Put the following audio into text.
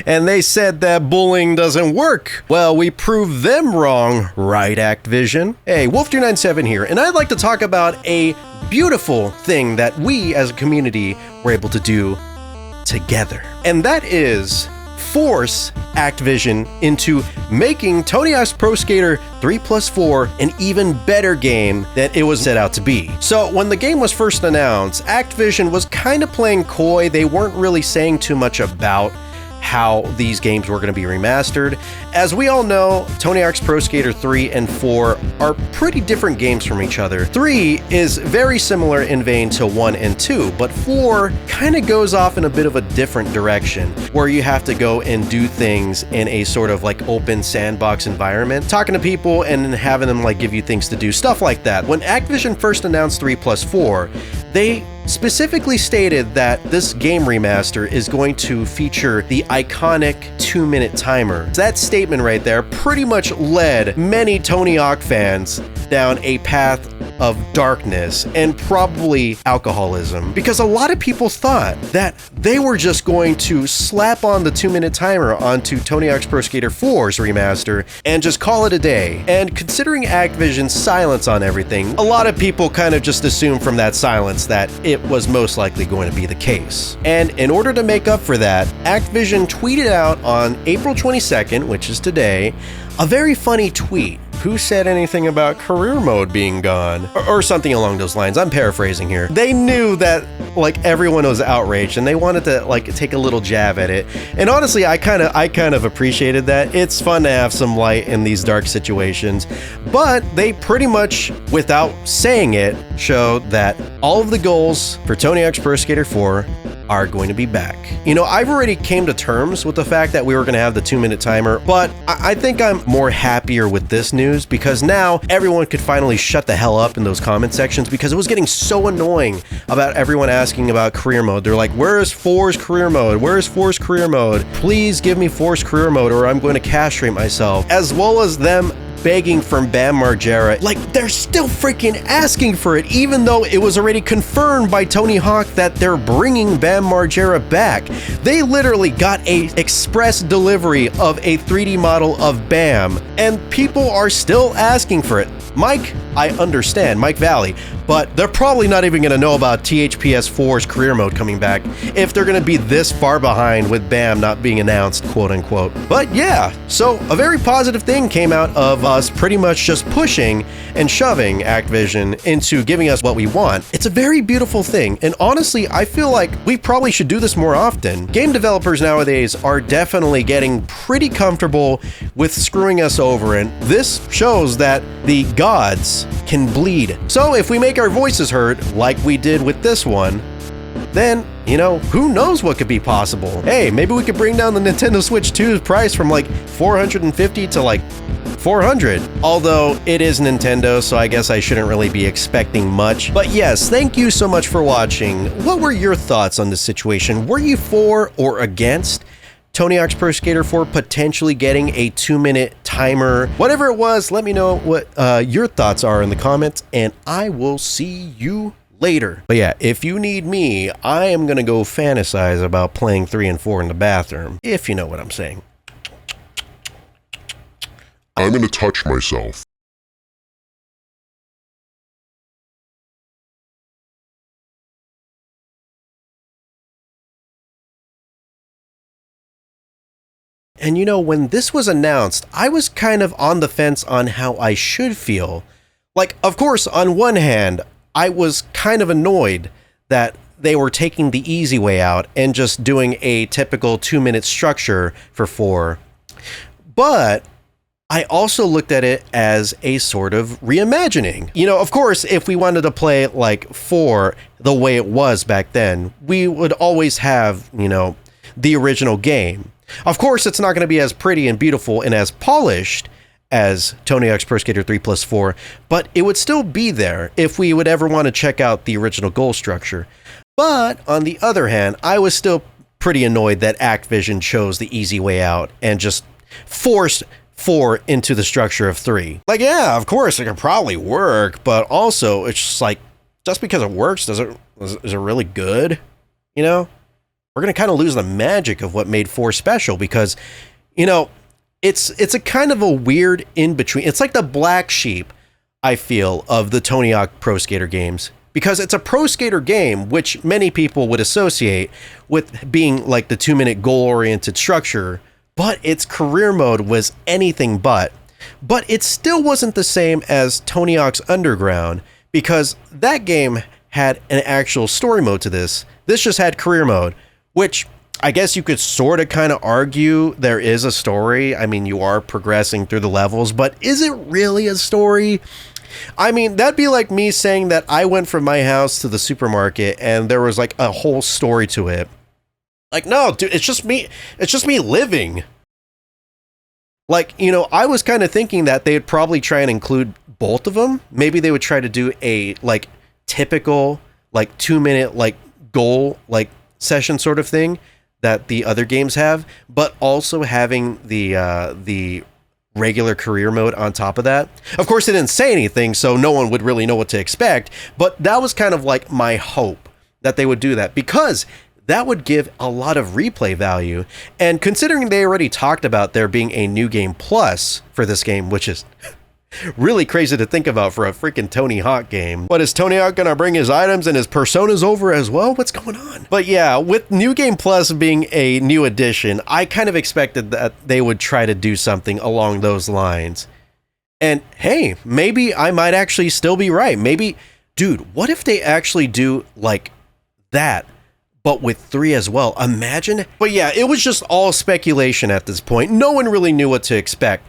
And they said that bullying doesn't work. Well, we proved them wrong, right, Activision? Hey, Wolf297 here, and I'd like to talk about a beautiful thing that we as a community were able to do together. And that is force Activision into making Tony Hawk's Pro Skater 3+4 an even better game than it was set out to be. So when the game was first announced, Activision was kind of playing coy. They weren't really saying too much about how these games were going to be remastered. As we all know, Tony Hawk's Pro Skater 3 and 4 are pretty different games from each other. 3 is very similar in vein to 1 and 2, but 4 kind of goes off in a bit of a different direction, where you have to go and do things in a sort of like open sandbox environment, talking to people and having them like give you things to do, stuff like that. When Activision first announced 3+4, they specifically stated that this game remaster is going to feature the iconic 2-minute timer. That statement right there pretty much led many Tony Hawk fans down a path of darkness and probably alcoholism, because a lot of people thought that they were just going to slap on the 2-minute timer onto Tony Hawk's Pro Skater 4's remaster and just call it a day. And considering Activision's silence on everything, a lot of people kind of just assumed from that silence that it was most likely going to be the case. And in order to make up for that, Activision tweeted out on April 22nd, which is today, a very funny tweet. Who said anything about career mode being gone? Or something along those lines. I'm paraphrasing here. They knew that like everyone was outraged and they wanted to like take a little jab at it. And honestly, I kind of appreciated that. It's fun to have some light in these dark situations. But they pretty much, without saying it, showed that all of the goals for Tony Hawk's Pro Skater 4 are going to be back. You know, I've already came to terms with the fact that we were going to have the 2-minute timer, but I think I'm more happier with this news because now everyone could finally shut the hell up in those comment sections, because it was getting so annoying about everyone asking about career mode. They're like, where is 4's career mode? Where is 4's career mode? Please give me 4's career mode or I'm going to castrate myself. As well as them begging from Bam Margera. Like, they're still freaking asking for it, even though it was already confirmed by Tony Hawk that they're bringing Bam Margera back. They literally got a express delivery of a 3D model of Bam, and people are still asking for it. Mike, I understand, Mike Valley, but they're probably not even going to know about THPS4's career mode coming back if they're going to be this far behind with Bam not being announced, quote unquote. But yeah, so a very positive thing came out of us pretty much just pushing and shoving Activision into giving us what we want. It's a very beautiful thing, and honestly, I feel like we probably should do this more often. Game developers nowadays are definitely getting pretty comfortable with screwing us over, and this shows that the gods can bleed. So if we make our voices heard like we did with this one, then, you know, who knows what could be possible. Hey, maybe we could bring down the Nintendo Switch 2's price from like $450 to like $400. Although it is Nintendo, so I guess I shouldn't really be expecting much. But yes, thank you so much for watching. What were your thoughts on this situation? Were you for or against Tony Hawk's Pro Skater 4 potentially getting a 2-minute timer? Whatever it was, let me know what your thoughts are in the comments, and I will see you later. But yeah, if you need me, I am gonna go fantasize about playing 3 and 4 in the bathroom, if you know what I'm saying. I'm gonna touch myself. And you know, when this was announced, I was kind of on the fence on how I should feel. Like, of course, on one hand, I was kind of annoyed that they were taking the easy way out and just doing a typical 2-minute structure for 4. But I also looked at it as a sort of reimagining. You know, of course, if we wanted to play like 4 the way it was back then, we would always have, you know, the original game. Of course, it's not going to be as pretty and beautiful and as polished as Tony Hawk's Pro Skater 3+4, but it would still be there if we would ever want to check out the original goal structure. But on the other hand, I was still pretty annoyed that Activision chose the easy way out and just forced 4 into the structure of 3. Like, yeah, of course, it could probably work, but also it's just like, just because it works, is it really good? You know? we're going to kind of lose the magic of what made 4 special, because, you know, it's a kind of a weird in-between. It's like the black sheep, I feel, of the Tony Hawk Pro Skater games, because it's a Pro Skater game, which many people would associate with being like the 2-minute goal-oriented structure, but its career mode was anything but. But it still wasn't the same as Tony Hawk's Underground, because that game had an actual story mode to this. This just had career mode, which I guess you could sort of kind of argue there is a story. I mean, you are progressing through the levels, but is it really a story? I mean, that'd be like me saying that I went from my house to the supermarket and there was like a whole story to it. Like, no, dude, it's just me living. Like, you know, I was kind of thinking that they'd probably try and include both of them. Maybe they would try to do a like typical like 2-minute like goal like session sort of thing that the other games have, but also having the regular career mode on top of that. Of course, they didn't say anything, so no one would really know what to expect, but that was kind of like my hope that they would do that, because that would give a lot of replay value. And considering they already talked about there being a new game plus for this game, which is really crazy to think about for a freaking Tony Hawk game. But is Tony Hawk gonna bring his items and his personas over as well? What's going on? But yeah, with New Game Plus being a new addition, I kind of expected that they would try to do something along those lines. And hey, maybe I might actually still be right. Maybe, dude, what if they actually do like that, but with 3 as well? Imagine. But yeah, it was just all speculation at this point. No one really knew what to expect.